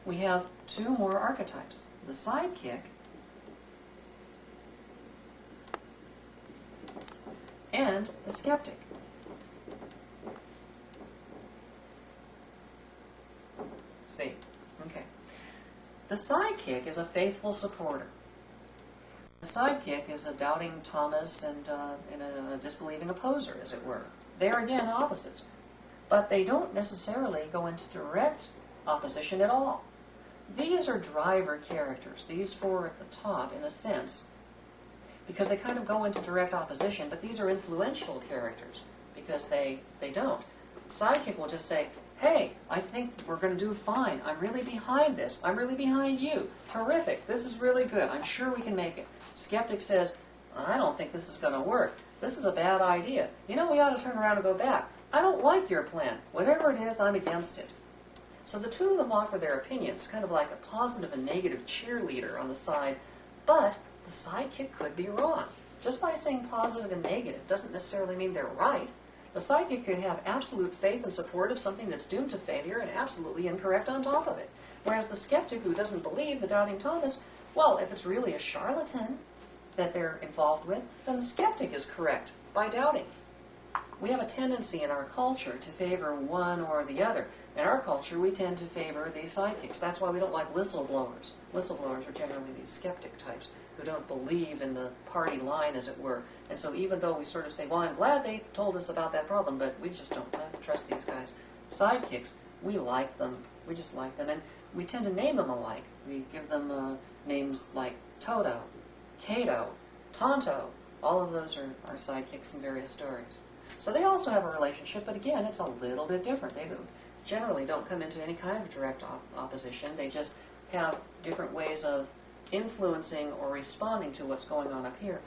we have two more archetypes, the Sidekick and the Skeptic. See? Okay. The Sidekick is a faithful supporter. The Sidekick is a doubting Thomas and a disbelieving opposer, as it were. They are, again, opposites. But they don't necessarily go into direct opposition at all. These are driver characters, these four at the top, in a sense, because they kind of go into direct opposition, but these are influential characters, because they don't. Sidekick will just say, hey, I think we're going to do fine. I'm really behind this. I'm really behind you. Terrific. This is really good. I'm sure we can make it. Skeptic says, I don't think this is going to work. This is a bad idea. You know, we ought to turn around and go back. I don't like your plan. Whatever it is, I'm against it. So the two of them offer their opinions, kind of like a positive and negative cheerleader on the side, but the Sidekick could be wrong. Just by saying positive and negative doesn't necessarily mean they're right. The Sidekick could have absolute faith and support of something that's doomed to failure and absolutely incorrect on top of it. Whereas the Skeptic, who doesn't believe the doubting Thomas, well, if it's really a charlatan that they're involved with, then the Skeptic is correct by doubting. We have a tendency in our culture to favor one or the other. In our culture, we tend to favor these sidekicks. That's why we don't like whistleblowers. Whistleblowers are generally these skeptic types who don't believe in the party line, as it were. And so even though we sort of say, well, I'm glad they told us about that problem, but we just don't trust these guys. Sidekicks, we like them. We just like them. And we tend to name them alike. We give them names like Toto, Cato, Tonto. All of those are sidekicks in various stories. So they also have a relationship, but again, it's a little bit different. They generally don't come into any kind of direct opposition. They just have different ways of influencing or responding to what's going on up here.